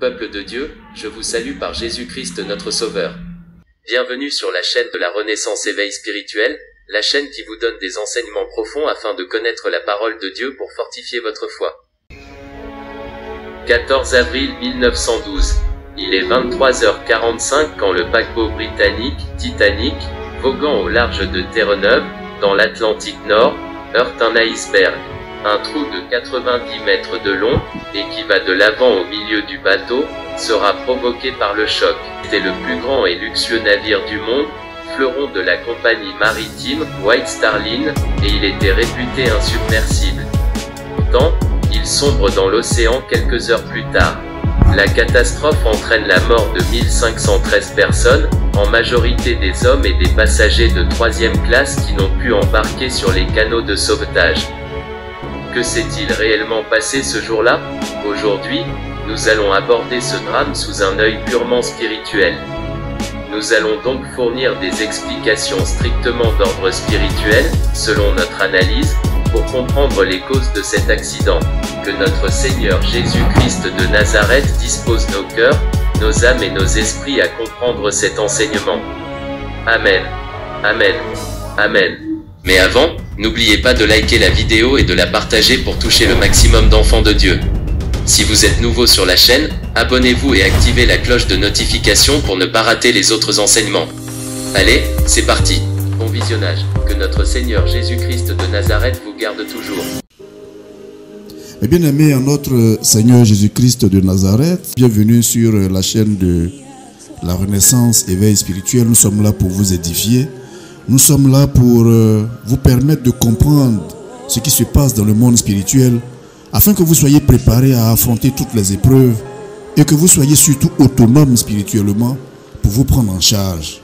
Peuple de Dieu, je vous salue par Jésus-Christ notre Sauveur. Bienvenue sur la chaîne de la Renaissance Éveil Spirituel, la chaîne qui vous donne des enseignements profonds afin de connaître la parole de Dieu pour fortifier votre foi. 14 avril 1912. Il est 23h45 quand le paquebot britannique, Titanic, voguant au large de Terre-Neuve, dans l'Atlantique Nord, heurte un iceberg. Un trou de 90 mètres de long, et qui va de l'avant au milieu du bateau, sera provoqué par le choc. C'était le plus grand et luxueux navire du monde, fleuron de la compagnie maritime White Star Line, et il était réputé insubmersible. Pourtant, il sombre dans l'océan quelques heures plus tard. La catastrophe entraîne la mort de 1513 personnes, en majorité des hommes et des passagers de 3e classe qui n'ont pu embarquer sur les canaux de sauvetage. Que s'est-il réellement passé ce jour-là? Aujourd'hui, nous allons aborder ce drame sous un œil purement spirituel. Nous allons donc fournir des explications strictement d'ordre spirituel, selon notre analyse, pour comprendre les causes de cet accident. Que notre Seigneur Jésus-Christ de Nazareth dispose nos cœurs, nos âmes et nos esprits à comprendre cet enseignement. Amen. Amen. Amen. Mais avant, n'oubliez pas de liker la vidéo et de la partager pour toucher le maximum d'enfants de Dieu. Si vous êtes nouveau sur la chaîne, abonnez-vous et activez la cloche de notification pour ne pas rater les autres enseignements. Allez, c'est parti. Bon visionnage. Que notre Seigneur Jésus-Christ de Nazareth vous garde toujours. Et bien aimé en notre Seigneur Jésus-Christ de Nazareth, bienvenue sur la chaîne de la Renaissance Éveil Spirituel. Nous sommes là pour vous édifier. Nous sommes là pour vous permettre de comprendre ce qui se passe dans le monde spirituel, afin que vous soyez préparés à affronter toutes les épreuves et que vous soyez surtout autonomes spirituellement pour vous prendre en charge.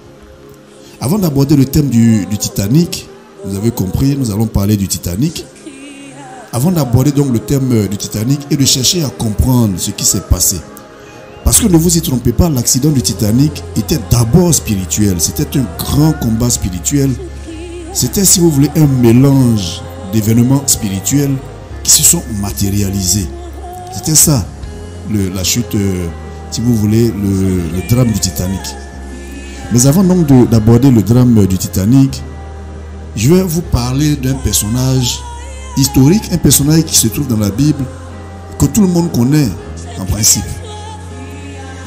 Avant d'aborder le thème du Titanic, vous avez compris, nous allons parler du Titanic. Avant d'aborder donc le thème du Titanic et de chercher à comprendre ce qui s'est passé. Parce que ne vous y trompez pas, l'accident du Titanic était d'abord spirituel. C'était un grand combat spirituel. C'était, si vous voulez, un mélange d'événements spirituels qui se sont matérialisés. C'était ça, la chute, si vous voulez, le drame du Titanic. Mais avant donc d'aborder le drame du Titanic, je vais vous parler d'un personnage historique, un personnage qui se trouve dans la Bible, que tout le monde connaît en principe.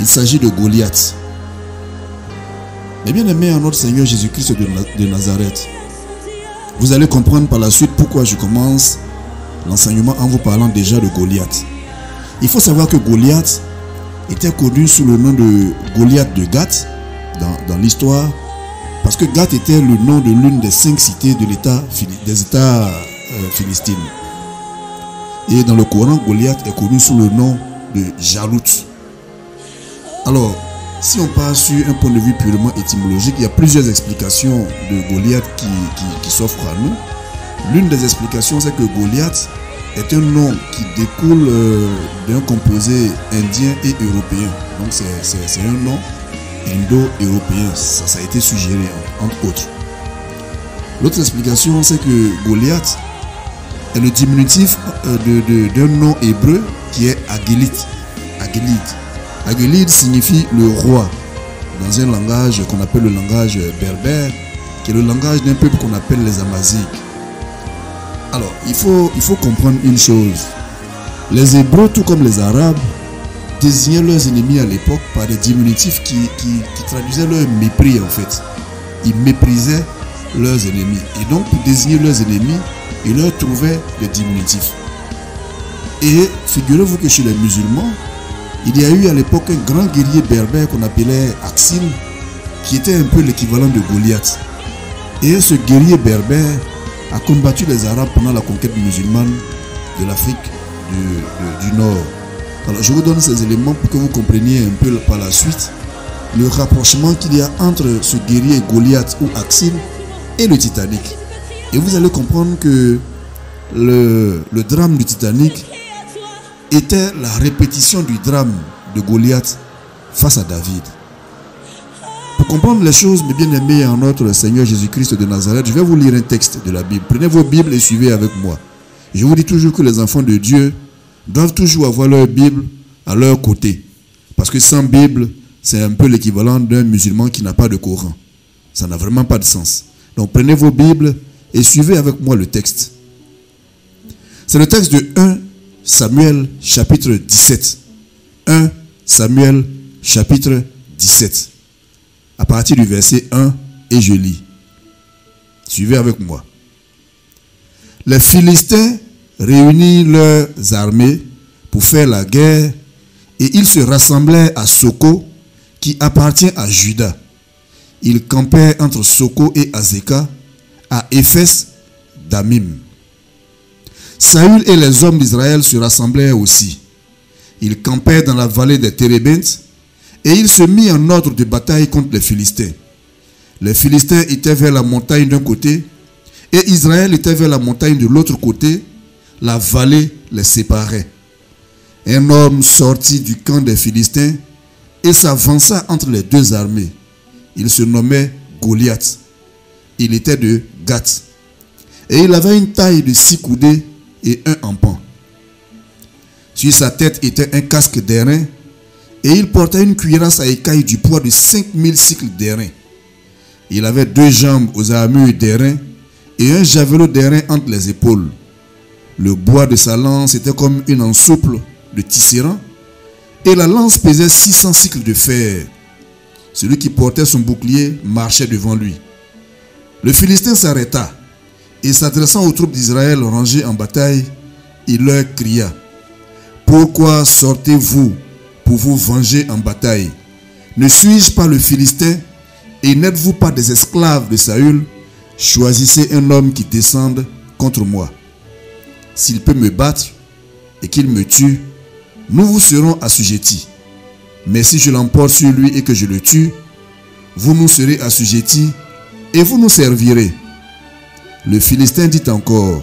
Il s'agit de Goliath. Mais bien aimé en notre Seigneur Jésus-Christ de Nazareth, vous allez comprendre par la suite pourquoi je commence l'enseignement en vous parlant déjà de Goliath. Il faut savoir que Goliath était connu sous le nom de Goliath de Gath dans l'histoire, parce que Gath était le nom de l'une des 5 cités de des États philistines. Et dans le Coran, Goliath est connu sous le nom de Jalut. Alors, si on part sur un point de vue purement étymologique, il y a plusieurs explications de Goliath qui s'offrent à nous. L'une des explications, c'est que Goliath est un nom qui découle d'un composé indien et européen. Donc c'est un nom indo-européen. Ça a été suggéré, entre autres. L'autre explication, c'est que Goliath est le diminutif d'un nom hébreu qui est Agélite. Agélite signifie le roi dans un langage qu'on appelle le langage berbère, qui est le langage d'un peuple qu'on appelle les Amaziques. Alors, il faut comprendre une chose. Les Hébreux, tout comme les Arabes, désignaient leurs ennemis à l'époque par des diminutifs qui traduisaient leur mépris en fait. Ils méprisaient leurs ennemis. Et donc, pour désigner leurs ennemis, ils leur trouvaient des diminutifs. Et figurez-vous que chez les musulmans, il y a eu à l'époque un grand guerrier berbère qu'on appelait Axil, qui était un peu l'équivalent de Goliath. Et ce guerrier berbère a combattu les Arabes pendant la conquête musulmane de l'Afrique du Nord. Alors je vous donne ces éléments pour que vous compreniez un peu par la suite le rapprochement qu'il y a entre ce guerrier Goliath ou Axil et le Titanic. Et vous allez comprendre que le drame du Titanic était la répétition du drame de Goliath face à David. Pour comprendre les choses, mes bien-aimés en notre Seigneur Jésus-Christ de Nazareth, je vais vous lire un texte de la Bible. Prenez vos Bibles et suivez avec moi. Je vous dis toujours que les enfants de Dieu doivent toujours avoir leur Bible à leur côté. Parce que sans Bible, c'est un peu l'équivalent d'un musulman qui n'a pas de Coran. Ça n'a vraiment pas de sens. Donc prenez vos Bibles et suivez avec moi le texte. C'est le texte de 1 Samuel chapitre 17. 1 Samuel chapitre 17. À partir du verset 1, et je lis. Suivez avec moi. Les Philistins réunirent leurs armées pour faire la guerre et ils se rassemblaient à Soko qui appartient à Juda. Ils campaient entre Soko et Azeka à Éphes d'Amim. Saül et les hommes d'Israël se rassemblèrent aussi. Ils campaient dans la vallée des Térébintes et il se mit en ordre de bataille contre les Philistins. Les Philistins étaient vers la montagne d'un côté et Israël était vers la montagne de l'autre côté. La vallée les séparait. Un homme sortit du camp des Philistins et s'avança entre les deux armées. Il se nommait Goliath. Il était de Gath. Et il avait une taille de 6 coudées et un empan. Sur sa tête était un casque d'airain et il portait une cuirasse à écailles du poids de 5000 cycles d'airain. Il avait 2 jambes aux armures d'airain et un javelot d'airain entre les épaules. Le bois de sa lance était comme une ensouple de tisserand et la lance pesait 600 cycles de fer. Celui qui portait son bouclier marchait devant lui. Le Philistin s'arrêta et s'adressant aux troupes d'Israël rangées en bataille, il leur cria: pourquoi sortez-vous pour vous venger en bataille? Ne suis-je pas le Philistin et n'êtes-vous pas des esclaves de Saül? Choisissez un homme qui descende contre moi. S'il peut me battre et qu'il me tue, nous vous serons assujettis. Mais si je l'emporte sur lui et que je le tue, vous nous serez assujettis et vous nous servirez. Le Philistin dit encore: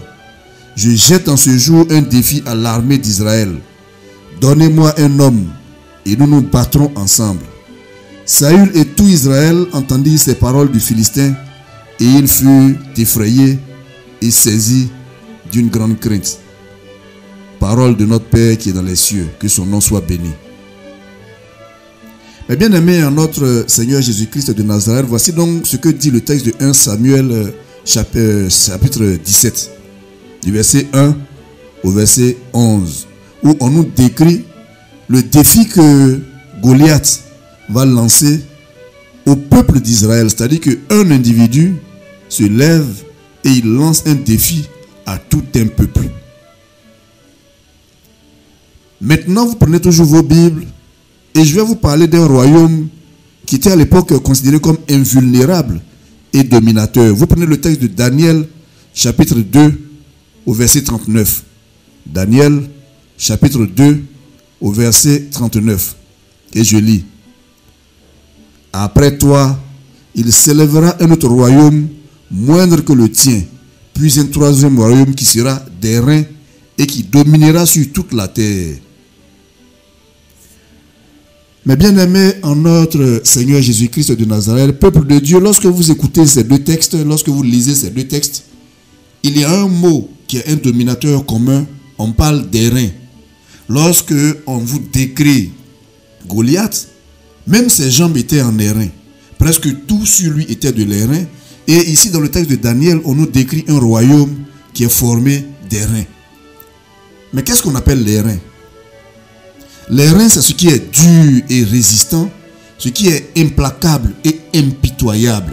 je jette en ce jour un défi à l'armée d'Israël. Donnez-moi un homme et nous nous battrons ensemble. Saül et tout Israël entendirent ces paroles du Philistin et ils furent effrayés et saisis d'une grande crainte. Parole de notre Père qui est dans les cieux, que son nom soit béni. Mais bien aimé en notre Seigneur Jésus-Christ de Nazareth, voici donc ce que dit le texte de 1 Samuel chapitre 17, du verset 1 au verset 11, où on nous décrit le défi que Goliath va lancer au peuple d'Israël. C'est-à-dire qu'un individu se lève et il lance un défi à tout un peuple. Maintenant, vous prenez toujours vos Bibles et je vais vous parler d'un royaume qui était à l'époque considéré comme invulnérable et dominateur. Vous prenez le texte de Daniel, chapitre 2, au verset 39. Daniel, chapitre 2, au verset 39. Et je lis: après toi, il s'élèvera un autre royaume moindre que le tien, puis un troisième royaume qui sera d'airain et qui dominera sur toute la terre. Mais bien aimés en notre Seigneur Jésus-Christ de Nazareth, peuple de Dieu, lorsque vous écoutez ces deux textes, lorsque vous lisez ces deux textes, il y a un mot qui est un dominateur commun. On parle d'airain. Lorsque on vous décrit Goliath, même ses jambes étaient en airain. Presque tout sur lui était de l'airain. Et ici dans le texte de Daniel, on nous décrit un royaume qui est formé d'airain. Mais qu'est-ce qu'on appelle l'airain? L'airain, c'est ce qui est dur et résistant, ce qui est implacable et impitoyable.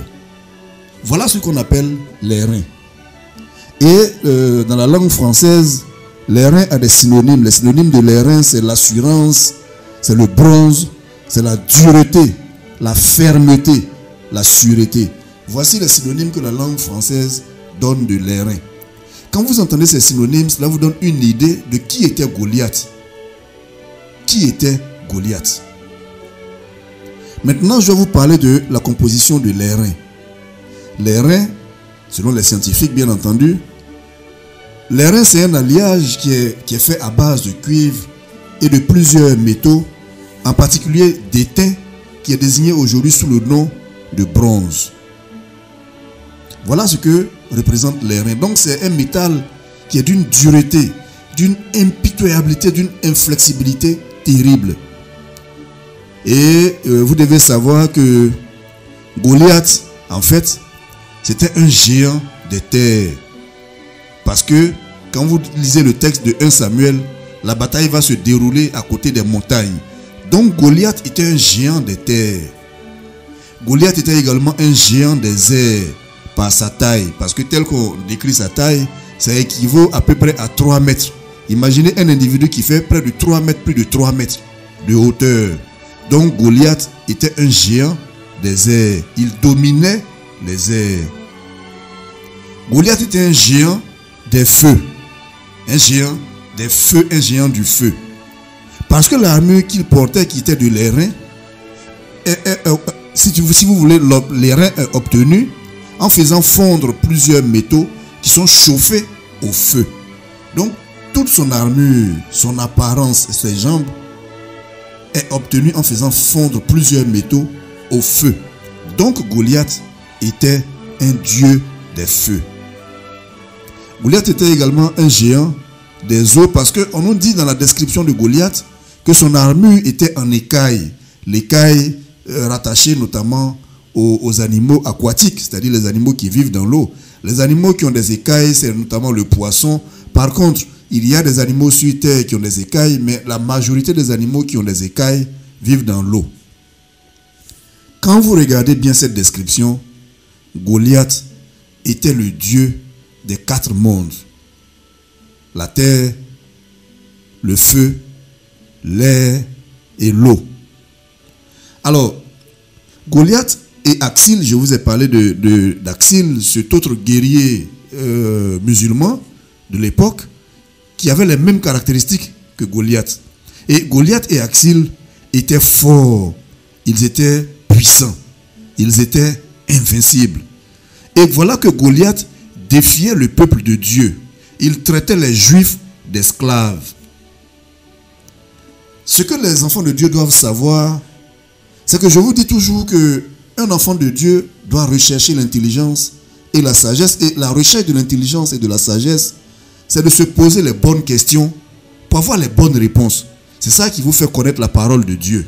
Voilà ce qu'on appelle l'airain. Et dans la langue française, l'airain a des synonymes. Les synonymes de l'airain, c'est l'assurance, c'est le bronze, c'est la dureté, la fermeté, la sûreté. Voici les synonymes que la langue française donne de l'airain. Quand vous entendez ces synonymes, cela vous donne une idée de qui était Goliath. Qui était Goliath? Maintenant, je vais vous parler de la composition de l'airain. L'airain, selon les scientifiques bien entendu, l'airain c'est un alliage qui est fait à base de cuivre et de plusieurs métaux, en particulier d'étain, qui est désigné aujourd'hui sous le nom de bronze. Voilà ce que représente l'airain. Donc c'est un métal qui est d'une dureté, d'une impitoyabilité, d'une inflexibilité terrible. Et vous devez savoir que Goliath, en fait, c'était un géant des terres. Parce que quand vous lisez le texte de 1 Samuel, la bataille va se dérouler à côté des montagnes. Donc Goliath était un géant des terres. Goliath était également un géant des airs par sa taille. Parce que tel qu'on décrit sa taille, ça équivaut à peu près à 3 mètres. Imaginez un individu qui fait près de 3 mètres, plus de 3 mètres de hauteur. Donc Goliath était un géant des airs. Il dominait les airs. Goliath était un géant des feux. Un géant des feux, un géant du feu. Parce que l'armure qu'il portait, qui était de l'airain, si vous voulez, l'airain est obtenu en faisant fondre plusieurs métaux qui sont chauffés au feu. Donc, toute son armure, son apparence et ses jambes est obtenue en faisant fondre plusieurs métaux au feu. Donc, Goliath était un dieu des feux. Goliath était également un géant des eaux parce qu'on nous dit dans la description de Goliath que son armure était en écailles. L'écaille rattachée notamment aux animaux aquatiques, c'est-à-dire les animaux qui vivent dans l'eau. Les animaux qui ont des écailles, c'est notamment le poisson. Par contre, il y a des animaux sur terre qui ont des écailles, mais la majorité des animaux qui ont des écailles vivent dans l'eau. Quand vous regardez bien cette description, Goliath était le dieu des 4 mondes. La terre, le feu, l'air et l'eau. Alors, Goliath et Axile, je vous ai parlé d'Axile, cet autre guerrier musulman de l'époque, qui avait les mêmes caractéristiques que Goliath. Et Goliath et Axile étaient forts, ils étaient puissants, ils étaient invincibles. Et voilà que Goliath défiait le peuple de Dieu. Il traitait les Juifs d'esclaves. Ce que les enfants de Dieu doivent savoir, c'est que je vous dis toujours qu'un enfant de Dieu doit rechercher l'intelligence et la sagesse. Et la recherche de l'intelligence et de la sagesse, c'est de se poser les bonnes questions pour avoir les bonnes réponses. C'est ça qui vous fait connaître la parole de Dieu.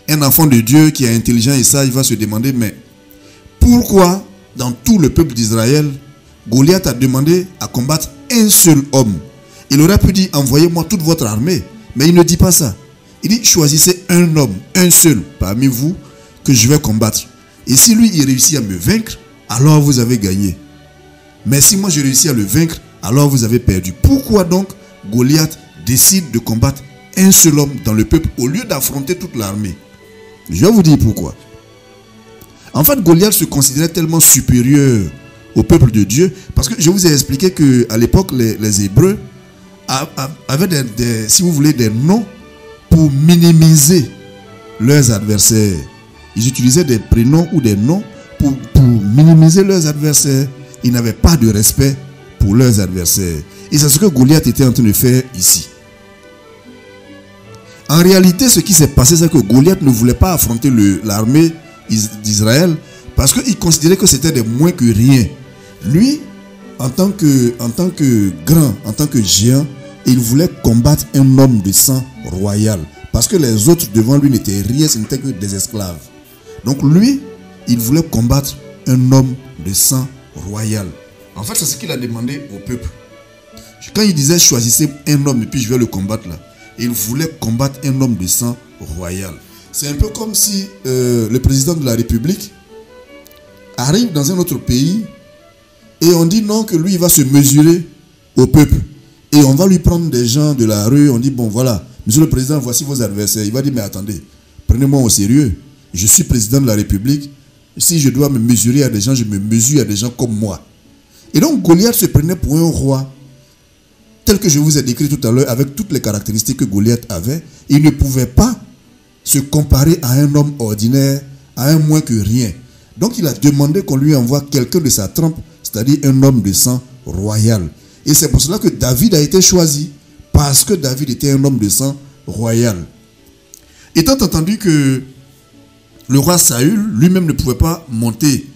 Un enfant de Dieu qui est intelligent et sage va se demander, mais pourquoi dans tout le peuple d'Israël, Goliath a demandé à combattre un seul homme? Il aurait pu dire, envoyez-moi toute votre armée. Mais il ne dit pas ça. Il dit, choisissez un homme, un seul parmi vous que je vais combattre. Et si lui, il réussit à me vaincre, alors vous avez gagné. Mais si moi, je réussis à le vaincre, alors vous avez perdu. Pourquoi donc Goliath décide de combattre un seul homme dans le peuple au lieu d'affronter toute l'armée? Je vais vous dire pourquoi. En fait, Goliath se considérait tellement supérieur au peuple de Dieu parce que je vous ai expliqué qu'à l'époque, les Hébreux avaient si vous voulez, des noms pour minimiser leurs adversaires. Ils utilisaient des prénoms ou des noms pour minimiser leurs adversaires. Ils n'avaient pas de respect pour leurs adversaires. Et c'est ce que Goliath était en train de faire ici. En réalité, ce qui s'est passé, c'est que Goliath ne voulait pas affronter l'armée d'Israël parce qu'il considérait que c'était des moins que rien. Lui, en tant que grand, en tant que géant, il voulait combattre un homme de sang royal. Parce que les autres devant lui n'étaient rien, ce n'étaient que des esclaves. Donc lui, il voulait combattre un homme de sang royal. En fait, c'est ce qu'il a demandé au peuple. Quand il disait choisissez un homme et puis je vais le combattre là, il voulait combattre un homme de sang royal. C'est un peu comme si le président de la République arrive dans un autre pays et on dit non, que lui il va se mesurer au peuple. Et on va lui prendre des gens de la rue, on dit bon voilà, monsieur le président, voici vos adversaires. Il va dire mais attendez, prenez-moi au sérieux. Je suis président de la République. Si je dois me mesurer à des gens, je me mesure à des gens comme moi. Et donc Goliath se prenait pour un roi, tel que je vous ai décrit tout à l'heure, avec toutes les caractéristiques que Goliath avait. Il ne pouvait pas se comparer à un homme ordinaire, à un moins que rien. Donc il a demandé qu'on lui envoie quelqu'un de sa trempe, c'est-à-dire un homme de sang royal. Et c'est pour cela que David a été choisi, parce que David était un homme de sang royal. Étant entendu que le roi Saül lui-même ne pouvait pas monter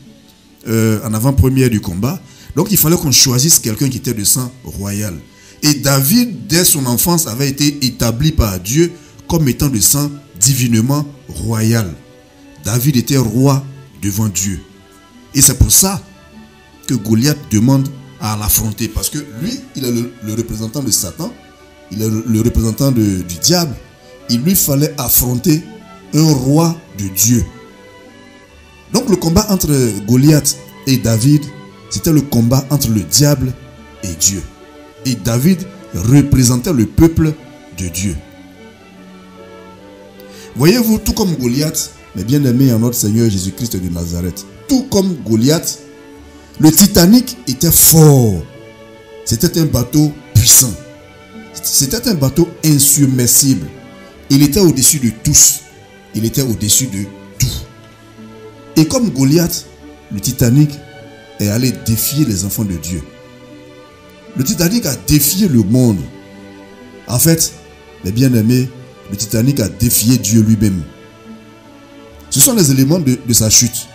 en avant-première du combat, donc il fallait qu'on choisisse quelqu'un qui était de sang royal. Et David, dès son enfance, avait été établi par Dieu comme étant de sang divinement royal. David était roi devant Dieu. Et c'est pour ça que Goliath demande à l'affronter. Parce que lui, il est le représentant de Satan. Il est le représentant du diable. Il lui fallait affronter un roi de Dieu. Donc le combat entre Goliath et David, c'était le combat entre le diable et Dieu. Et David représentait le peuple de Dieu. Voyez-vous, tout comme Goliath, mais bien aimé en notre Seigneur Jésus-Christ de Nazareth, tout comme Goliath, le Titanic était fort. C'était un bateau puissant. C'était un bateau insubmersible. Il était au-dessus de tous. Il était au-dessus de tout. Et comme Goliath, le Titanic est allé défier les enfants de Dieu. Le Titanic a défié le monde. En fait, mes bien-aimés, le Titanic a défié Dieu lui-même. Ce sont les éléments de sa chute.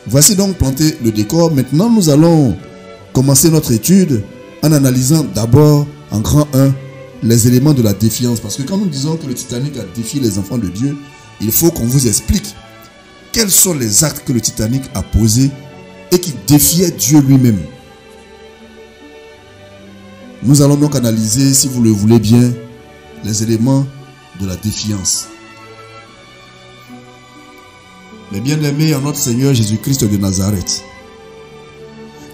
Voici donc planté le décor. Maintenant, nous allons commencer notre étude en analysant d'abord en grand 1 les éléments de la défiance. Parce que quand nous disons que le Titanic a défié les enfants de Dieu, il faut qu'on vous explique quels sont les actes que le Titanic a posés et qui défiaient Dieu lui-même. Nous allons donc analyser, si vous le voulez bien, les éléments de la défiance. Mais bien aimés en notre Seigneur Jésus-Christ de Nazareth,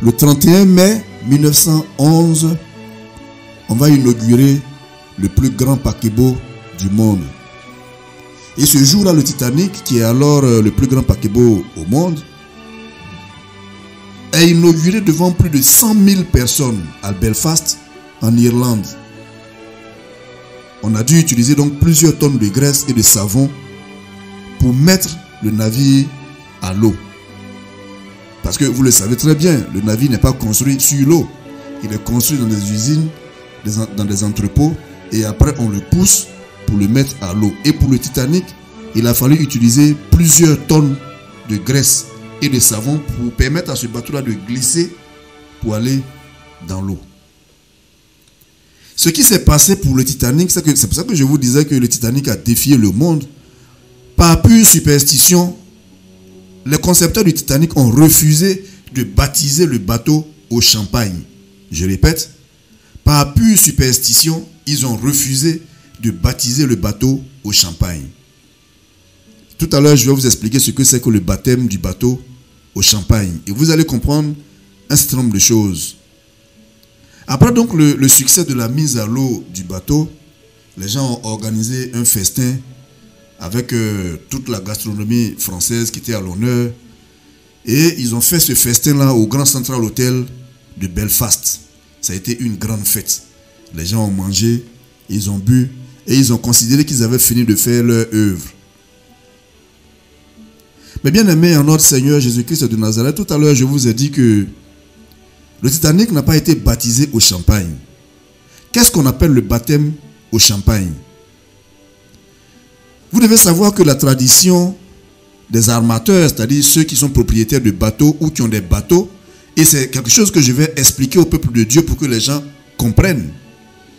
le 31 mai 1911, on va inaugurer le plus grand paquebot du monde. Et ce jour-là, le Titanic, qui est alors le plus grand paquebot au monde, est inauguré devant plus de 100 000 personnes à Belfast, en Irlande. On a dû utiliser donc plusieurs tonnes de graisse et de savon pour mettre le navire à l'eau. Parce que vous le savez très bien, le navire n'est pas construit sur l'eau. Il est construit dans des usines, dans des entrepôts, et après on le pousse pour le mettre à l'eau. Et pour le Titanic, il a fallu utiliser plusieurs tonnes de graisse et de savon pour permettre à ce bateau-là de glisser pour aller dans l'eau. Ce qui s'est passé pour le Titanic, c'est pour ça que je vous disais que le Titanic a défié le monde. Par pure superstition, les concepteurs du Titanic ont refusé de baptiser le bateau au champagne. Je répète, par pure superstition, ils ont refusé de baptiser le bateau au champagne. Tout à l'heure, je vais vous expliquer ce que c'est que le baptême du bateau au champagne. Et vous allez comprendre un certain nombre de choses. Après donc le succès de la mise à l'eau du bateau, les gens ont organisé un festin avec toute la gastronomie française qui était à l'honneur. Et ils ont fait ce festin-là au Grand Central Hotel de Belfast. Ça a été une grande fête. Les gens ont mangé, ils ont bu et ils ont considéré qu'ils avaient fini de faire leur œuvre. Mais bien aimé en notre Seigneur Jésus-Christ de Nazareth, tout à l'heure je vous ai dit que le Titanic n'a pas été baptisé au champagne. Qu'est-ce qu'on appelle le baptême au champagne? Vous devez savoir que la tradition des armateurs, c'est-à-dire ceux qui sont propriétaires de bateaux ou qui ont des bateaux, et c'est quelque chose que je vais expliquer au peuple de Dieu pour que les gens comprennent.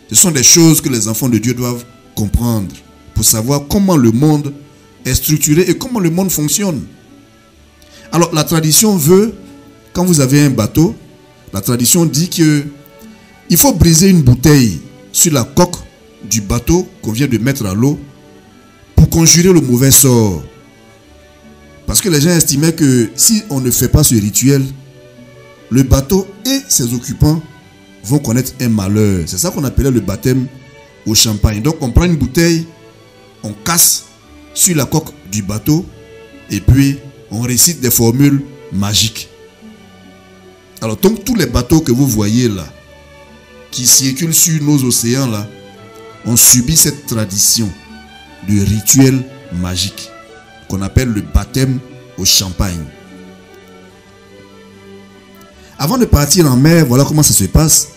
Ce sont des choses que les enfants de Dieu doivent comprendre pour savoir comment le monde est structuré et comment le monde fonctionne. Alors la tradition veut, quand vous avez un bateau, la tradition dit que il faut briser une bouteille sur la coque du bateau qu'on vient de mettre à l'eau pour conjurer le mauvais sort. Parce que les gens estimaient que si on ne fait pas ce rituel, le bateau et ses occupants vont connaître un malheur. C'est ça qu'on appelait le baptême au champagne. Donc on prend une bouteille, on casse sur la coque du bateau et puis on récite des formules magiques. Alors donc tous les bateaux que vous voyez là, qui circulent sur nos océans là, ont subi cette tradition de rituel magique qu'on appelle le baptême au champagne. Avant de partir en mer, voilà comment ça se passe.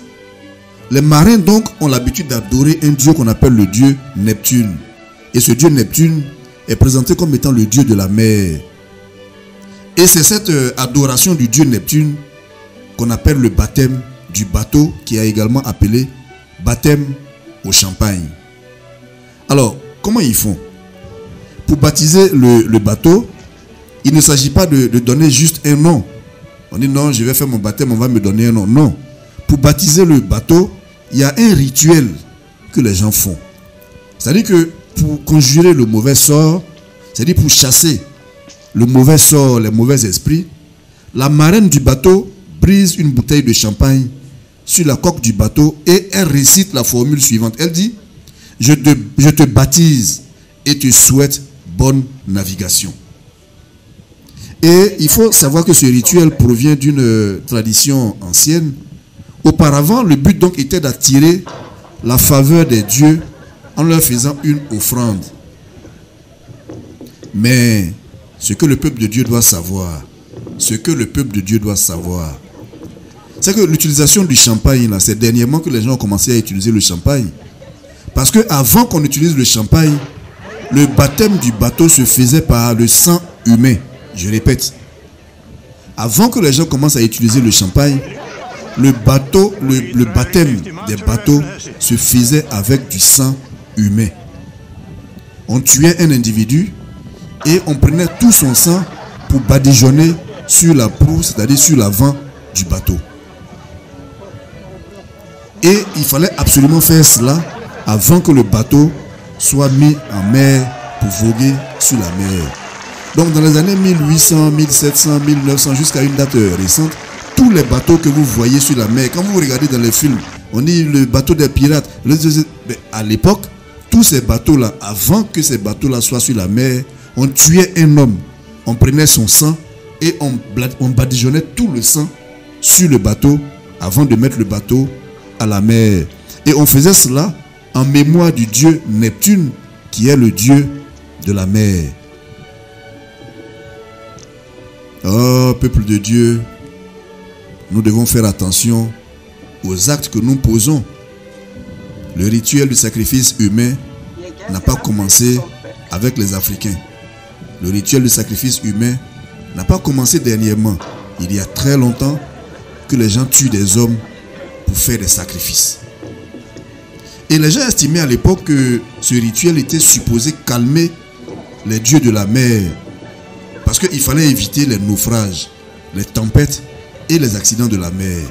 Les marins donc ont l'habitude d'adorer un dieu qu'on appelle le dieu Neptune. Et ce dieu Neptune est présenté comme étant le dieu de la mer. Et c'est cette adoration du dieu Neptune qu'on appelle le baptême du bateau, qui est également appelé baptême au champagne. Alors, comment comment ils font? Pour baptiser le bateau, il ne s'agit pas de donner juste un nom. On dit non, je vais faire mon baptême, on va me donner un nom. Non. Pour baptiser le bateau, il y a un rituel que les gens font. C'est-à-dire que pour conjurer le mauvais sort, c'est-à-dire pour chasser le mauvais sort, les mauvais esprits, la marraine du bateau brise une bouteille de champagne sur la coque du bateau et elle récite la formule suivante. Elle dit, je te baptise et te souhaite bonne navigation. Et il faut savoir que ce rituel provient d'une tradition ancienne. Auparavant, le but donc était d'attirer la faveur des dieux en leur faisant une offrande. Mais ce que le peuple de Dieu doit savoir, c'est que l'utilisation du champagne, c'est dernièrement que les gens ont commencé à utiliser le champagne. Parce qu'avant qu'on utilise le champagne, le baptême du bateau se faisait par le sang humain. Je répète, avant que les gens commencent à utiliser le champagne, le baptême des bateaux se faisait avec du sang humain. On tuait un individu et on prenait tout son sang pour badigeonner sur la proue, c'est-à-dire sur l'avant du bateau. Et il fallait absolument faire cela avant que le bateau soit mis en mer pour voguer sur la mer. Donc dans les années 1800, 1700, 1900 jusqu'à une date récente, tous les bateaux que vous voyez sur la mer, quand vous regardez dans les films, on dit le bateau des pirates. Mais à l'époque, tous ces bateaux-là, avant que ces bateaux-là soient sur la mer, on tuait un homme, on prenait son sang et on badigeonnait tout le sang sur le bateau avant de mettre le bateau à la mer. Et on faisait cela en mémoire du dieu Neptune, qui est le dieu de la mer. Oh, peuple de Dieu, nous devons faire attention aux actes que nous posons. Le rituel du sacrifice humain n'a pas commencé avec les Africains. Le rituel du sacrifice humain n'a pas commencé dernièrement. Il y a très longtemps que les gens tuent des hommes pour faire des sacrifices. Et les gens estimaient à l'époque que ce rituel était supposé calmer les dieux de la mer. Parce qu'il fallait éviter les naufrages, les tempêtes et les accidents de la mer.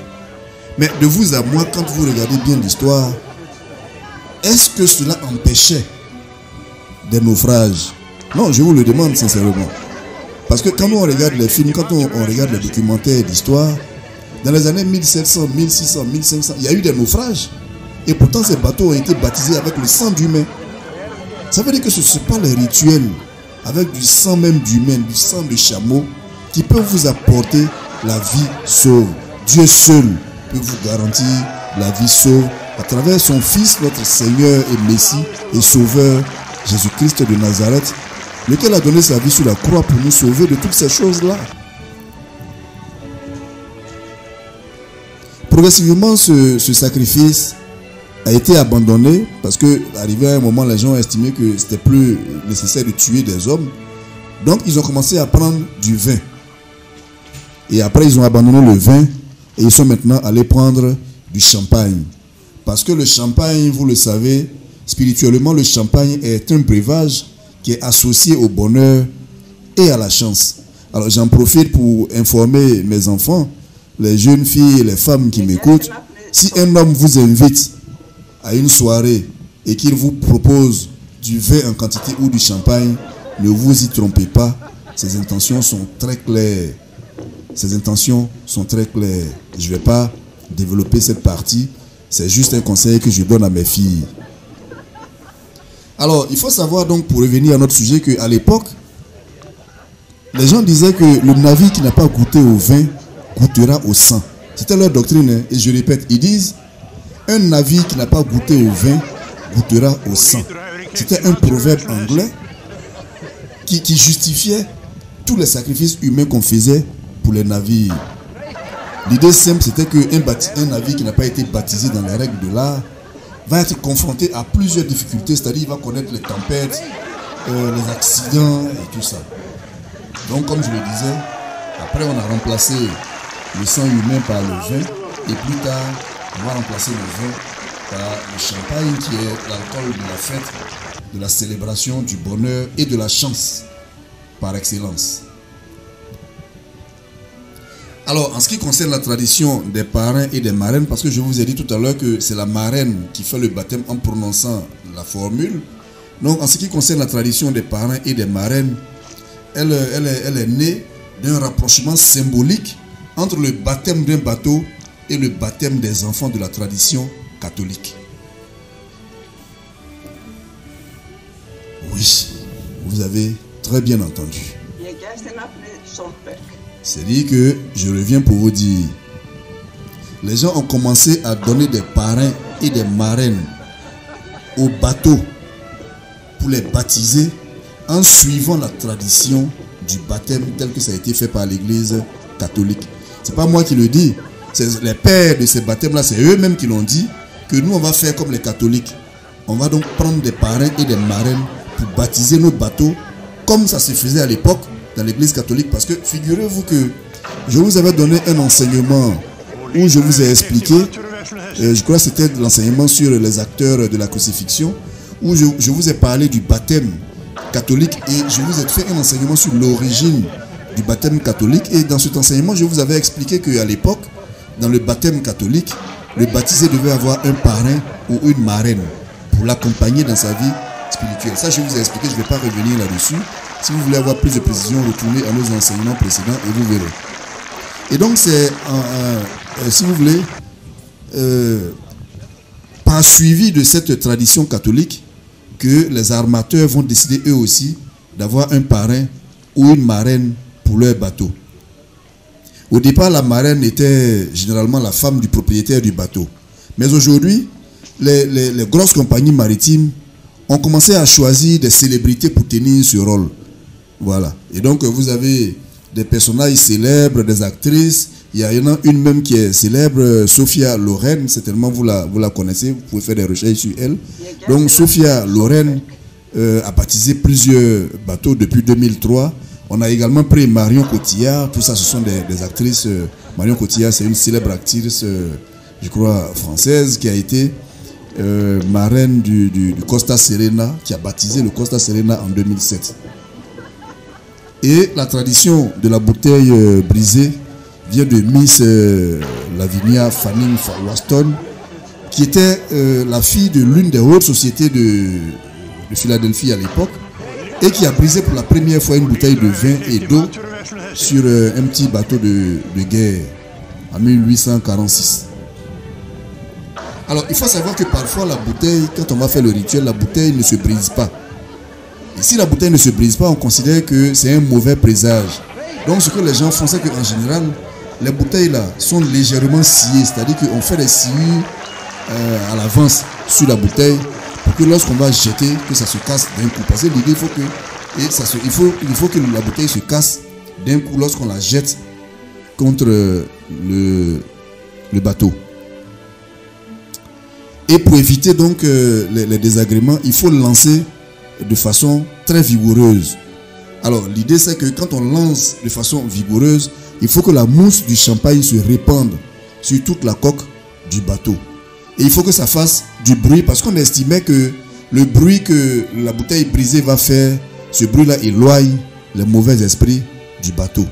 Mais de vous à moi, quand vous regardez bien l'histoire, est-ce que cela empêchait des naufrages? Non, je vous le demande sincèrement. Parce que quand on regarde les films, quand on regarde les documentaires d'histoire, dans les années 1700, 1600, 1500, il y a eu des naufrages. Et pourtant, ces bateaux ont été baptisés avec le sang d'humain. Ça veut dire que ce ne sont pas les rituels avec du sang même d'humain, du sang de chameau, qui peut vous apporter la vie sauve. Dieu seul peut vous garantir la vie sauve à travers son Fils, notre Seigneur et Messie et Sauveur, Jésus-Christ de Nazareth, lequel a donné sa vie sur la croix pour nous sauver de toutes ces choses-là. Progressivement, ce sacrifice a été abandonné parce que, arrivé à un moment, les gens ont estimé que c'était plus nécessaire de tuer des hommes. Donc, ils ont commencé à prendre du vin. Et après, ils ont abandonné le vin et ils sont maintenant allés prendre du champagne. Parce que le champagne, vous le savez, spirituellement, le champagne est un breuvage qui est associé au bonheur et à la chance. Alors, j'en profite pour informer mes enfants, les jeunes filles et les femmes qui m'écoutent. Si un homme vous invite à une soirée et qu'il vous propose du vin en quantité ou du champagne, ne vous y trompez pas. Ses intentions sont très claires. Ses intentions sont très claires. Je ne vais pas développer cette partie. C'est juste un conseil que je donne à mes filles. Alors, il faut savoir donc, pour revenir à notre sujet, qu'à l'époque, les gens disaient que le navire qui n'a pas goûté au vin goûtera au sang. C'était leur doctrine, hein. Et je répète, ils disent, un navire qui n'a pas goûté au vin goûtera au sang. C'était un proverbe anglais qui justifiait tous les sacrifices humains qu'on faisait pour les navires. L'idée simple, c'était qu'un navire qui n'a pas été baptisé dans les règles de l'art va être confronté à plusieurs difficultés, c'est-à-dire il va connaître les tempêtes, les accidents et tout ça. Donc, comme je le disais, après on a remplacé le sang humain par le vin, et plus tard, on va remplacer le vin par le champagne qui est l'alcool de la fête de la célébration, du bonheur et de la chance par excellence. Alors, en ce qui concerne la tradition des parrains et des marraines, parce que je vous ai dit tout à l'heure que c'est la marraine qui fait le baptême en prononçant la formule. Donc, en ce qui concerne la tradition des parrains et des marraines, elle est née d'un rapprochement symbolique entre le baptême d'un bateau et le baptême des enfants de la tradition catholique. Oui, vous avez très bien entendu. C'est-à-dire que, je reviens pour vous dire, les gens ont commencé à donner des parrains et des marraines aux bateaux pour les baptiser en suivant la tradition du baptême tel que ça a été fait par l'église catholique. C'est pas moi qui le dis, c'est les pères de ces baptêmes-là, c'est eux-mêmes qui l'ont dit, que nous on va faire comme les catholiques. On va donc prendre des parrains et des marraines pour baptiser nos bateaux comme ça se faisait à l'époque dans l'église catholique, parce que figurez-vous que je vous avais donné un enseignement où je vous ai expliqué, je crois que c'était l'enseignement sur les acteurs de la crucifixion, où je vous ai parlé du baptême catholique et je vous ai fait un enseignement sur l'origine du baptême catholique. Et dans cet enseignement, je vous avais expliqué qu'à l'époque, dans le baptême catholique, le baptisé devait avoir un parrain ou une marraine pour l'accompagner dans sa vie spirituelle. Ça, je vous ai expliqué, je ne vais pas revenir là-dessus. Si vous voulez avoir plus de précision, retournez à nos enseignements précédents et vous verrez. Et donc, c'est, si vous voulez, par suivi de cette tradition catholique, que les armateurs vont décider eux aussi d'avoir un parrain ou une marraine pour leur bateau. Au départ, la marraine était généralement la femme du propriétaire du bateau. Mais aujourd'hui, les grosses compagnies maritimes ont commencé à choisir des célébrités pour tenir ce rôle. Voilà. Et donc, vous avez des personnages célèbres, des actrices. Il y en a une même qui est célèbre, Sophia Loren. Certainement, vous la connaissez. Vous pouvez faire des recherches sur elle. Donc, Sophia Loren a baptisé plusieurs bateaux depuis 2003. On a également pris Marion Cotillard. Tout ça, ce sont des actrices. Marion Cotillard, c'est une célèbre actrice, je crois, française, qui a été marraine du Costa Serena, qui a baptisé le Costa Serena en 2007. Et la tradition de la bouteille brisée vient de Miss Lavinia Fanning Waston, qui était la fille de l'une des hautes sociétés de Philadelphie à l'époque, et qui a brisé pour la première fois une bouteille de vin et d'eau sur un petit bateau de guerre en 1846. Alors, il faut savoir que parfois la bouteille, quand on va faire le rituel, la bouteille ne se brise pas. Et si la bouteille ne se brise pas, on considère que c'est un mauvais présage. Donc, ce que les gens font, c'est qu'en général, les bouteilles là sont légèrement sciées. C'est-à-dire qu'on fait des sciures à l'avance sur la bouteille pour que lorsqu'on va jeter, que ça se casse d'un coup. Parce que l'idée, il faut que la bouteille se casse d'un coup lorsqu'on la jette contre le bateau. Et pour éviter donc les désagréments, il faut lancer de façon très vigoureuse. Alors l'idée c'est que quand on lance de façon vigoureuse, il faut que la mousse du champagne se répande sur toute la coque du bateau. Et il faut que ça fasse du bruit, parce qu'on estimait que le bruit que la bouteille brisée va faire, ce bruit-là éloigne les mauvais esprits du bateau.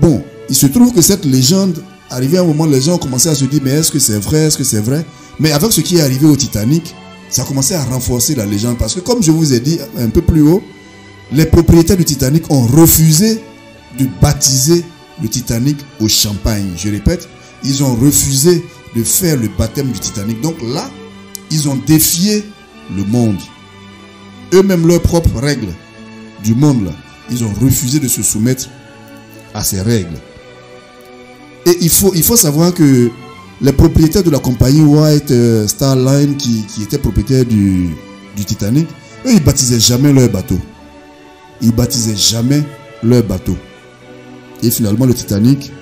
Bon, il se trouve que cette légende, arrivé à un moment, les gens ont commencé à se dire, mais est-ce que c'est vrai, est-ce que c'est vrai? Mais avec ce qui est arrivé au Titanic, ça a commencé à renforcer la légende. Parce que comme je vous ai dit un peu plus haut, les propriétaires du Titanic ont refusé de baptiser le Titanic au champagne. Je répète, ils ont refusé de faire le baptême du Titanic. Donc là, ils ont défié le monde. Eux-mêmes, leurs propres règles du monde, là, ils ont refusé de se soumettre à ces règles. Et il faut savoir que les propriétaires de la compagnie White Star Line qui étaient propriétaires du Titanic, eux, ils baptisaient jamais leur bateau. Ils baptisaient jamais leur bateau. Et finalement, le Titanic,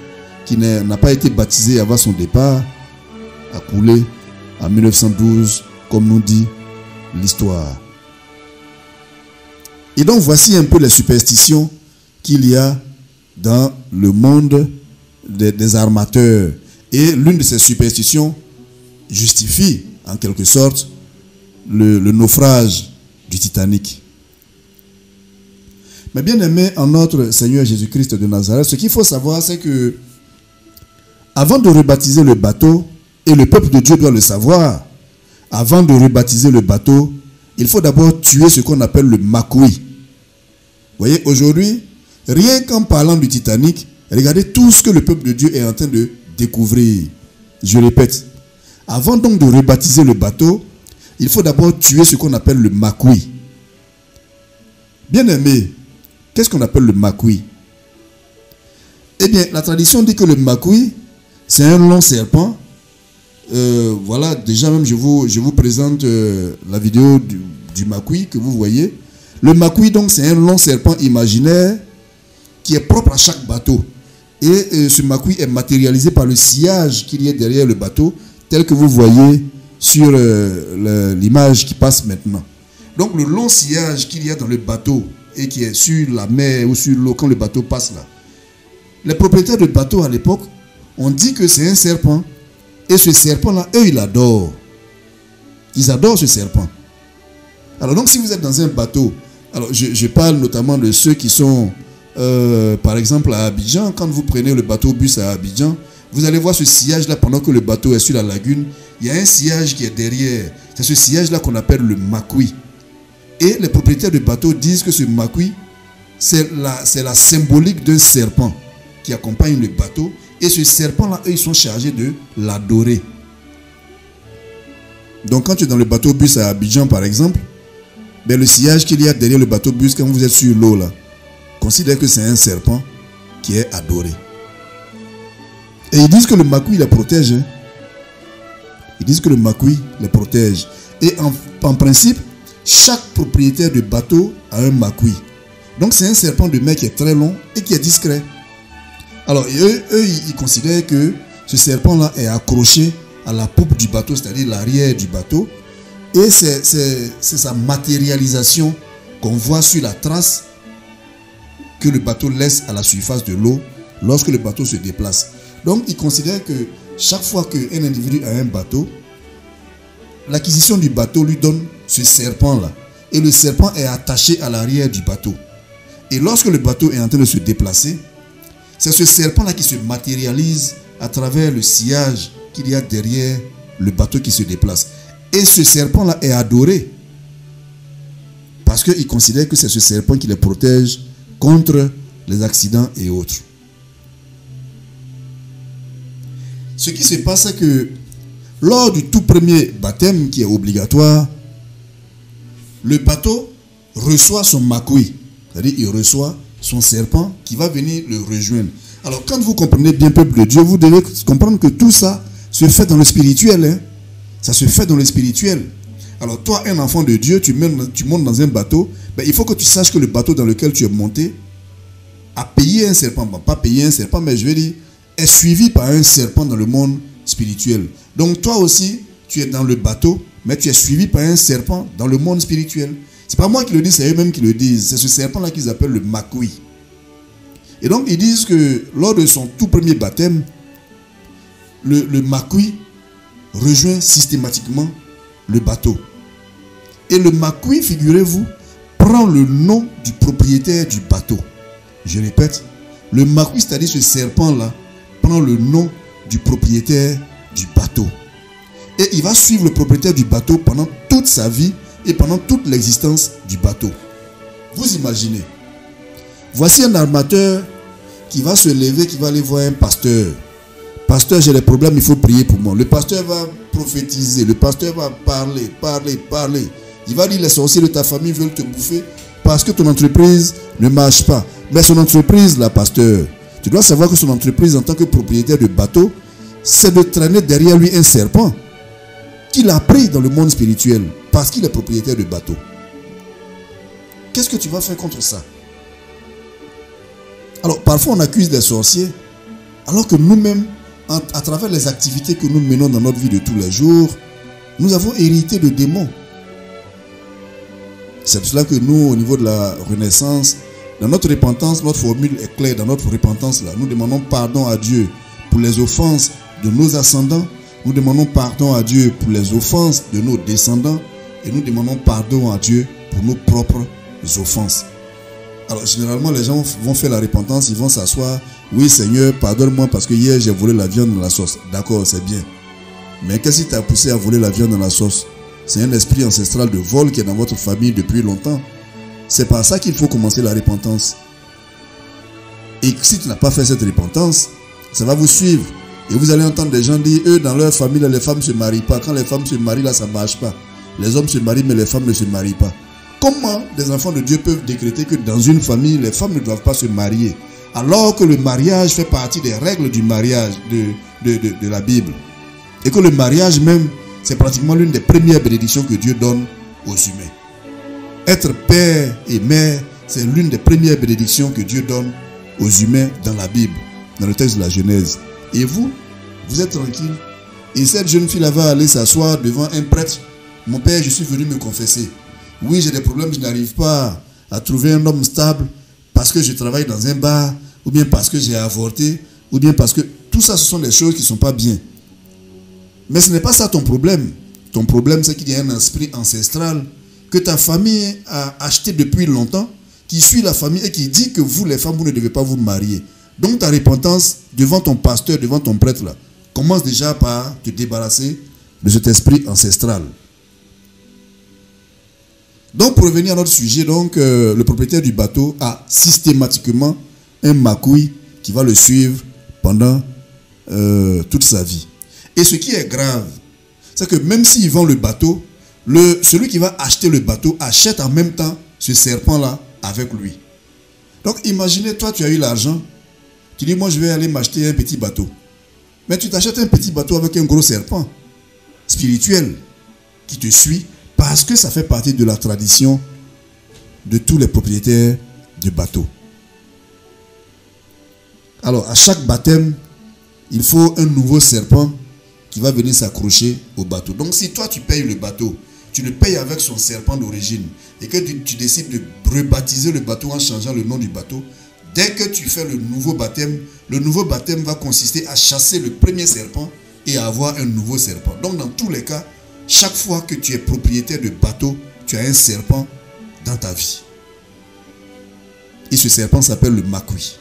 qui n'a pas été baptisé avant son départ, a coulé en 1912, comme nous dit l'histoire. Et donc, voici un peu les superstitions qu'il y a dans le monde des armateurs. Et l'une de ces superstitions justifie, en quelque sorte, le naufrage du Titanic. Mais bien aimé en notre Seigneur Jésus-Christ de Nazareth, ce qu'il faut savoir, c'est que avant de rebaptiser le bateau, et le peuple de Dieu doit le savoir, avant de rebaptiser le bateau, il faut d'abord tuer ce qu'on appelle le makoui. Vous voyez, aujourd'hui, rien qu'en parlant du Titanic, regardez tout ce que le peuple de Dieu est en train de découvrir. Je répète, avant donc de rebaptiser le bateau, il faut d'abord tuer ce qu'on appelle le makoui. Bien aimé, qu'est-ce qu'on appelle le makoui? Eh bien, la tradition dit que le makoui, c'est un long serpent. Voilà, déjà même je vous présente la vidéo du makoui que vous voyez. Le makoui, donc, c'est un long serpent imaginaire qui est propre à chaque bateau. Et ce makoui est matérialisé par le sillage qu'il y a derrière le bateau, tel que vous voyez sur l'image qui passe maintenant. Donc, le long sillage qu'il y a dans le bateau et qui est sur la mer ou sur l'eau quand le bateau passe là. Les propriétaires de bateaux à l'époque ont dit que c'est un serpent. Et ce serpent-là, eux, ils l'adorent. Ils adorent ce serpent. Alors donc, si vous êtes dans un bateau, alors je parle notamment de ceux qui sont, par exemple, à Abidjan. Quand vous prenez le bateau-bus à Abidjan, vous allez voir ce sillage-là pendant que le bateau est sur la lagune. Il y a un sillage qui est derrière. C'est ce sillage-là qu'on appelle le makoui. Et les propriétaires de bateaux disent que ce makoui, c'est la symbolique d'un serpent qui accompagne le bateau. Et ce serpent-là, eux, ils sont chargés de l'adorer. Donc, quand tu es dans le bateau-bus à Abidjan, par exemple, ben, le sillage qu'il y a derrière le bateau-bus, quand vous êtes sur l'eau, là, considère que c'est un serpent qui est adoré. Et ils disent que le makoui les protège. Hein. Ils disent que le makoui les protège. Et en principe, chaque propriétaire de bateau a un makoui. Donc, c'est un serpent de mer qui est très long et qui est discret. Alors, eux, ils considèrent que ce serpent-là est accroché à la poupe du bateau, c'est-à-dire l'arrière du bateau. Et c'est sa matérialisation qu'on voit sur la trace que le bateau laisse à la surface de l'eau lorsque le bateau se déplace. Donc, ils considèrent que chaque fois qu'un individu a un bateau, l'acquisition du bateau lui donne ce serpent-là. Et le serpent est attaché à l'arrière du bateau. Et lorsque le bateau est en train de se déplacer, c'est ce serpent-là qui se matérialise à travers le sillage qu'il y a derrière le bateau qui se déplace. Et ce serpent-là est adoré. Parce qu'ils considèrent que c'est ce serpent qui les protège contre les accidents et autres. Ce qui se passe, c'est que lors du tout premier baptême qui est obligatoire, le bateau reçoit son makoui. C'est-à-dire il reçoit son serpent qui va venir le rejoindre. Alors quand vous comprenez bien, peuple de Dieu, vous devez comprendre que tout ça se fait dans le spirituel. Hein? Ça se fait dans le spirituel. Alors toi, un enfant de Dieu, tu montes dans un bateau, ben, il faut que tu saches que le bateau dans lequel tu es monté a payé un serpent. Bon, pas payé un serpent, mais je vais dire, est suivi par un serpent dans le monde spirituel. Donc toi aussi, tu es dans le bateau, mais tu es suivi par un serpent dans le monde spirituel. C'est pas moi qui le dis, c'est eux-mêmes qui le disent. C'est ce serpent-là qu'ils appellent le makoui. Et donc, ils disent que lors de son tout premier baptême, le makoui rejoint systématiquement le bateau. Et le makoui, figurez-vous, prend le nom du propriétaire du bateau. Je répète, le makoui, c'est-à-dire ce serpent-là, prend le nom du propriétaire du bateau. Et il va suivre le propriétaire du bateau pendant toute sa vie et pendant toute l'existence du bateau. Vous imaginez, voici un armateur qui va se lever, qui va aller voir un pasteur. Pasteur, j'ai des problèmes, il faut prier pour moi. Le pasteur va prophétiser, le pasteur va parler. Il va dire, les sorciers de ta famille veulent te bouffer parce que ton entreprise ne marche pas. Mais son entreprise, là, pasteur, tu dois savoir que son entreprise en tant que propriétaire de bateau, c'est de traîner derrière lui un serpent qu'il a pris dans le monde spirituel parce qu'il est propriétaire de bateau. Qu'est-ce que tu vas faire contre ça? Alors, parfois on accuse des sorciers, alors que nous-mêmes, à travers les activités que nous menons dans notre vie de tous les jours, nous avons hérité de démons. C'est pour cela que nous, au niveau de la Renaissance, dans notre repentance, notre formule est claire. Dans notre repentance, là, nous demandons pardon à Dieu pour les offenses de nos ascendants. Nous demandons pardon à Dieu pour les offenses de nos descendants. et nous demandons pardon à Dieu pour nos propres offenses. Alors généralement les gens vont faire la repentance, ils vont s'asseoir. Oui Seigneur, pardonne-moi parce que hier j'ai volé la viande dans la sauce. D'accord, c'est bien. Mais qu'est-ce qui t'a poussé à voler la viande dans la sauce? C'est un esprit ancestral de vol qui est dans votre famille depuis longtemps. C'est par ça qu'il faut commencer la repentance. Et si tu n'as pas fait cette repentance, ça va vous suivre. Et vous allez entendre des gens dire, eux dans leur famille, là, les femmes ne se marient pas. Quand les femmes se marient, là, ça ne marche pas. Les hommes se marient, mais les femmes ne se marient pas. Comment des enfants de Dieu peuvent décréter que dans une famille, les femmes ne doivent pas se marier, alors que le mariage fait partie des règles du mariage de la Bible? Et que le mariage même, c'est pratiquement l'une des premières bénédictions que Dieu donne aux humains. Être père et mère, c'est l'une des premières bénédictions que Dieu donne aux humains dans la Bible, dans le texte de la Genèse. Et vous êtes tranquille. Et cette jeune fille va aller s'asseoir devant un prêtre. Mon père, je suis venu me confesser. Oui, j'ai des problèmes, je n'arrive pas à trouver un homme stable parce que je travaille dans un bar, ou bien parce que j'ai avorté, ou bien parce que... Tout ça, ce sont des choses qui ne sont pas bien. Mais ce n'est pas ça ton problème. Ton problème, c'est qu'il y a un esprit ancestral que ta famille a acheté depuis longtemps, qui suit la famille et qui dit que vous, les femmes, vous ne devez pas vous marier. Donc ta repentance devant ton pasteur, devant ton prêtre, là, commence déjà par te débarrasser de cet esprit ancestral. Donc pour revenir à notre sujet, donc, le propriétaire du bateau a systématiquement un makoui qui va le suivre pendant toute sa vie. Et ce qui est grave, c'est que même s'il vend le bateau, celui qui va acheter le bateau achète en même temps ce serpent-là avec lui. Donc imaginez, toi tu as eu l'argent, tu dis moi je vais aller m'acheter un petit bateau. Mais tu t'achètes un petit bateau avec un gros serpent spirituel qui te suit parce que ça fait partie de la tradition de tous les propriétaires de bateaux. Alors à chaque baptême, il faut un nouveau serpent qui va venir s'accrocher au bateau. Donc si toi tu payes le bateau, tu le payes avec son serpent d'origine et que tu décides de rebaptiser le bateau en changeant le nom du bateau, dès que tu fais le nouveau baptême va consister à chasser le premier serpent et à avoir un nouveau serpent. Donc dans tous les cas, chaque fois que tu es propriétaire de bateau, tu as un serpent dans ta vie. Et ce serpent s'appelle le makoui.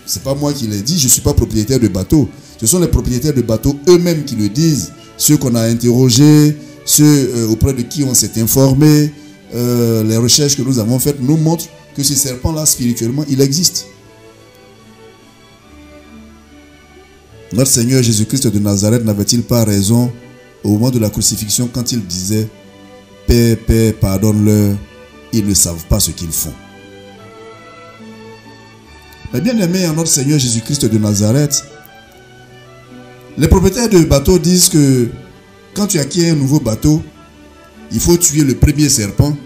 Ce n'est pas moi qui l'ai dit, je ne suis pas propriétaire de bateau. Ce sont les propriétaires de bateaux eux-mêmes qui le disent. Ceux qu'on a interrogés, ceux auprès de qui on s'est informé, les recherches que nous avons faites nous montrent que ce serpent-là, spirituellement, il existe. Notre Seigneur Jésus-Christ de Nazareth n'avait-il pas raison au moment de la crucifixion quand il disait « Père, Père, pardonne-leur, ils ne savent pas ce qu'ils font ». Mais bien aimé en notre Seigneur Jésus-Christ de Nazareth, les propriétaires de bateaux disent que quand tu acquiers un nouveau bateau, il faut tuer le premier serpent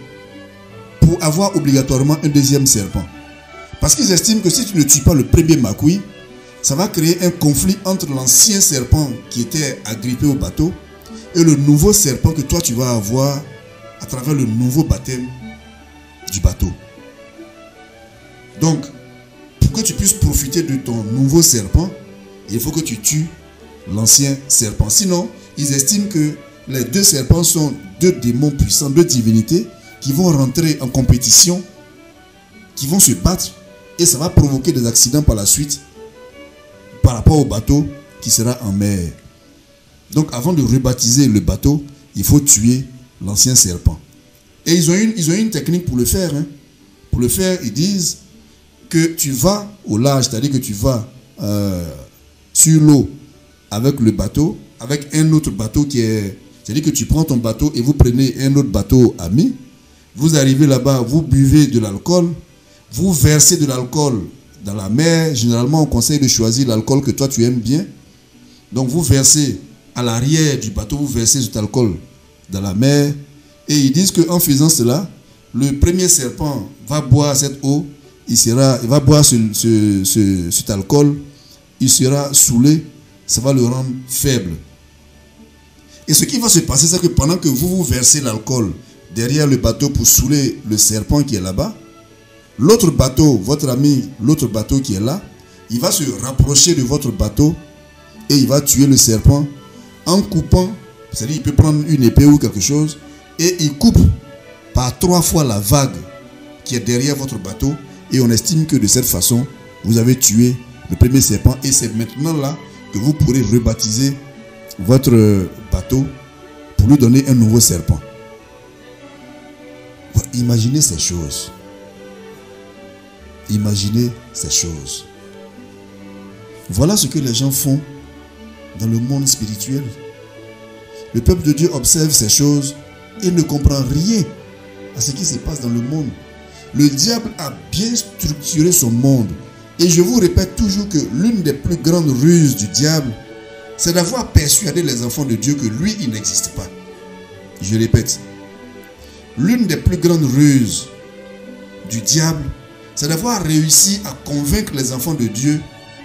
pour avoir obligatoirement un deuxième serpent. Parce qu'ils estiment que si tu ne tues pas le premier makoui, ça va créer un conflit entre l'ancien serpent qui était agrippé au bateau et le nouveau serpent que toi tu vas avoir à travers le nouveau baptême du bateau. Donc, pour que tu puisses profiter de ton nouveau serpent, il faut que tu tues l'ancien serpent. Sinon, ils estiment que les deux serpents sont deux démons puissants, deux divinités qui vont rentrer en compétition, qui vont se battre et ça va provoquer des accidents par la suite par rapport au bateau qui sera en mer. Donc avant de rebaptiser le bateau, il faut tuer l'ancien serpent. Et ils ont une technique pour le faire. Hein. Pour le faire, ils disent que tu vas au large, c'est-à-dire que tu vas sur l'eau avec le bateau, avec un autre bateau qui est... C'est-à-dire que tu prends ton bateau et vous prenez un autre bateau ami. Vous arrivez là-bas, vous buvez de l'alcool, vous versez de l'alcool dans la mer. Généralement, on conseille de choisir l'alcool que toi tu aimes bien. Donc vous versez à l'arrière du bateau, vous versez cet alcool dans la mer. Et ils disent qu'en faisant cela, le premier serpent va boire cette eau, il va boire cet alcool, il sera saoulé, ça va le rendre faible. Et ce qui va se passer, c'est que pendant que vous versez l'alcool derrière le bateau pour saouler le serpent qui est là-bas, l'autre bateau, votre ami, l'autre bateau qui est là, il va se rapprocher de votre bateau et il va tuer le serpent en coupant, c'est-à-dire il peut prendre une épée ou quelque chose et il coupe par 3 fois la vague qui est derrière votre bateau, et on estime que de cette façon, vous avez tué le premier serpent, et c'est maintenant là que vous pourrez rebaptiser votre bateau pour lui donner un nouveau serpent. Imaginez ces choses. Imaginez ces choses. Voilà ce que les gens font dans le monde spirituel. Le peuple de Dieu observe ces choses et ne comprend rien à ce qui se passe dans le monde. Le diable a bien structuré son monde. Et je vous répète toujours que l'une des plus grandes ruses du diable, c'est d'avoir persuadé les enfants de Dieu que lui, il n'existe pas. Je répète. L'une des plus grandes ruses du diable, c'est d'avoir réussi à convaincre les enfants de Dieu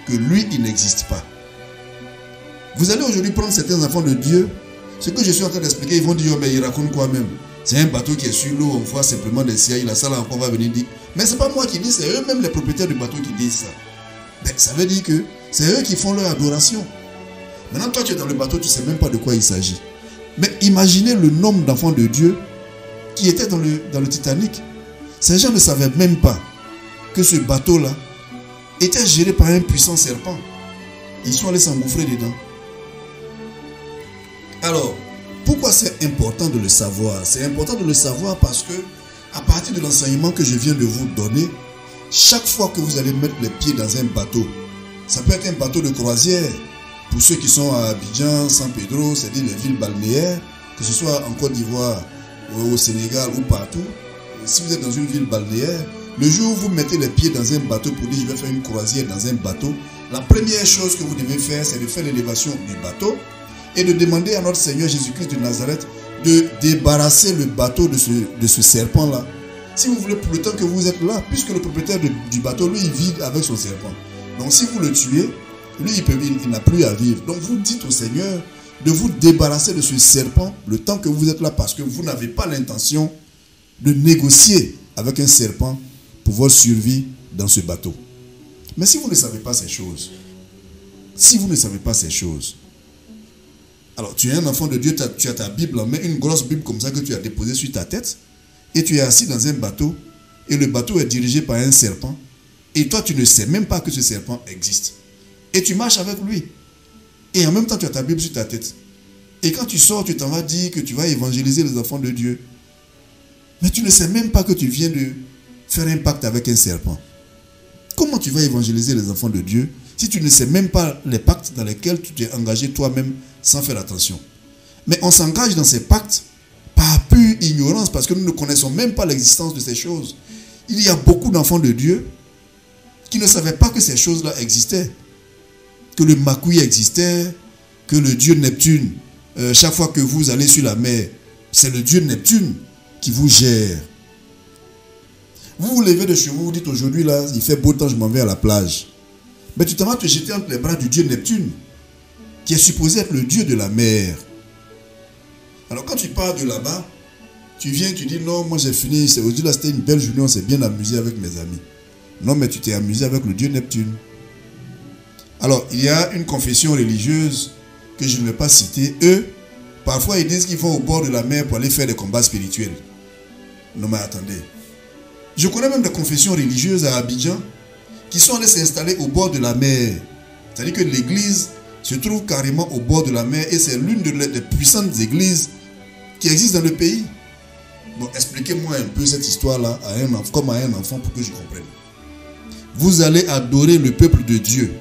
que lui, il n'existe pas. Vous allez aujourd'hui prendre certains enfants de Dieu, ce que je suis en train d'expliquer, ils vont dire, oh, mais ils racontent quoi même? C'est un bateau qui est sur l'eau, on voit simplement des ciels, la salle encore va venir dire. Mais ce n'est pas moi qui dis, c'est eux-mêmes les propriétaires du bateau qui disent ça. Ben, ça veut dire que c'est eux qui font leur adoration. Maintenant, toi, tu es dans le bateau, tu ne sais même pas de quoi il s'agit. Mais imaginez le nombre d'enfants de Dieu qui étaient dans le Titanic. Ces gens ne savaient même pas que ce bateau-là était géré par un puissant serpent. Ils sont allés s'engouffrer dedans. Alors, pourquoi c'est important de le savoir? C'est important de le savoir parce que, à partir de l'enseignement que je viens de vous donner, chaque fois que vous allez mettre les pieds dans un bateau, ça peut être un bateau de croisière, pour ceux qui sont à Abidjan, San Pedro, c'est-à-dire les villes balnéaires, que ce soit en Côte d'Ivoire, au Sénégal ou partout, si vous êtes dans une ville balnéaire, le jour où vous mettez les pieds dans un bateau pour dire je vais faire une croisière dans un bateau, la première chose que vous devez faire, c'est de faire l'élévation du bateau et de demander à notre Seigneur Jésus-Christ de Nazareth de débarrasser le bateau de ce serpent-là. Si vous voulez, pour le temps que vous êtes là, puisque le propriétaire du bateau, lui, il vit avec son serpent. Donc si vous le tuez, lui, il n'a plus à vivre. Donc vous dites au Seigneur de vous débarrasser de ce serpent le temps que vous êtes là, parce que vous n'avez pas l'intention de négocier avec un serpent pour votre survie dans ce bateau. Mais si vous ne savez pas ces choses, alors tu es un enfant de Dieu, tu as ta Bible en main, une grosse Bible comme ça que tu as déposée sur ta tête, et tu es assis dans un bateau, et le bateau est dirigé par un serpent, et toi tu ne sais même pas que ce serpent existe. Et tu marches avec lui. Et en même temps tu as ta Bible sur ta tête. Et quand tu sors, tu t'en vas dire que tu vas évangéliser les enfants de Dieu. Mais tu ne sais même pas que tu viens de faire un pacte avec un serpent. Comment tu vas évangéliser les enfants de Dieu si tu ne sais même pas les pactes dans lesquels tu t'es engagé toi-même sans faire attention? Mais on s'engage dans ces pactes par pure ignorance parce que nous ne connaissons même pas l'existence de ces choses. Il y a beaucoup d'enfants de Dieu qui ne savaient pas que ces choses-là existaient. Que le Makui existait, que le dieu Neptune, chaque fois que vous allez sur la mer, c'est le dieu Neptune qui vous gère. Vous vous levez de chez vous, vous dites aujourd'hui là, il fait beau temps, je m'en vais à la plage. Mais tu t'en vas te jeter entre les bras du dieu Neptune, qui est supposé être le dieu de la mer. Alors quand tu pars de là-bas, tu viens, tu dis non, moi j'ai fini, aujourd'hui là c'était une belle journée, on s'est bien amusé avec mes amis. Non, mais tu t'es amusé avec le dieu Neptune. Alors, il y a une confession religieuse que je ne vais pas citer. Eux, parfois ils disent qu'ils vont au bord de la mer pour aller faire des combats spirituels. Non mais attendez. Je connais même des confessions religieuses à Abidjan qui sont allées s'installer au bord de la mer. C'est-à-dire que l'église se trouve carrément au bord de la mer et c'est l'une des puissantes églises qui existent dans le pays. Bon, expliquez-moi un peu cette histoire-là comme à un enfant pour que je comprenne. Vous allez adorer le peuple de Dieu.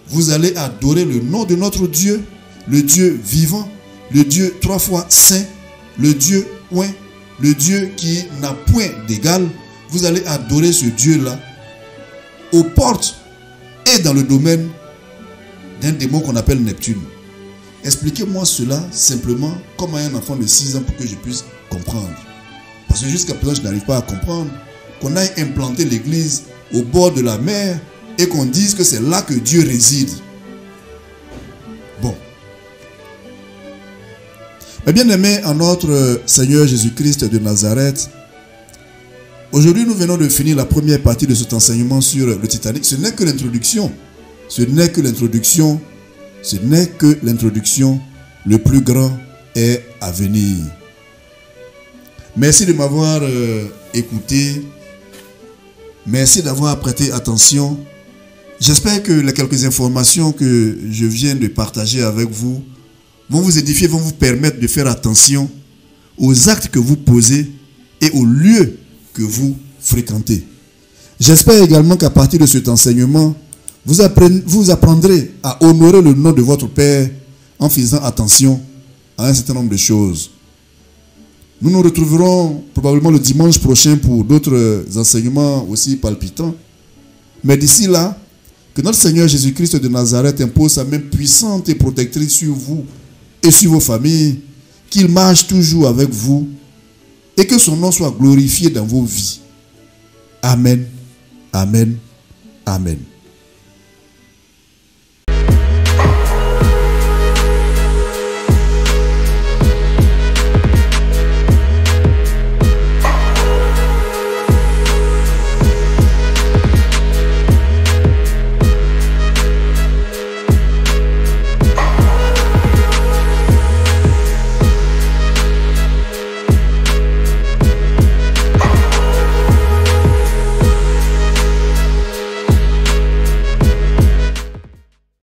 Vous allez adorer le nom de notre Dieu, le Dieu vivant, le Dieu 3 fois saint, le Dieu oint, le Dieu qui n'a point d'égal. Vous allez adorer ce Dieu-là aux portes et dans le domaine d'un démon qu'on appelle Neptune. Expliquez-moi cela simplement comme à un enfant de 6 ans pour que je puisse comprendre. Parce que jusqu'à présent, je n'arrive pas à comprendre qu'on aille implanter l'église au bord de la mer et qu'on dise que c'est là que Dieu réside. Bon. Mais bien aimé en notre Seigneur Jésus-Christ de Nazareth, aujourd'hui nous venons de finir la première partie de cet enseignement sur le Titanic. Ce n'est que l'introduction. Ce n'est que l'introduction. Ce n'est que l'introduction. Le plus grand est à venir. Merci de m'avoir écouté. Merci d'avoir prêté attention. J'espère que les quelques informations que je viens de partager avec vous vont vous édifier, vont vous permettre de faire attention aux actes que vous posez et aux lieux que vous fréquentez. J'espère également qu'à partir de cet enseignement, vous apprendrez à honorer le nom de votre Père en faisant attention à un certain nombre de choses. Nous nous retrouverons probablement le dimanche prochain pour d'autres enseignements aussi palpitants. Mais d'ici là, que notre Seigneur Jésus-Christ de Nazareth impose sa main puissante et protectrice sur vous et sur vos familles, qu'il marche toujours avec vous et que son nom soit glorifié dans vos vies. Amen, amen, amen.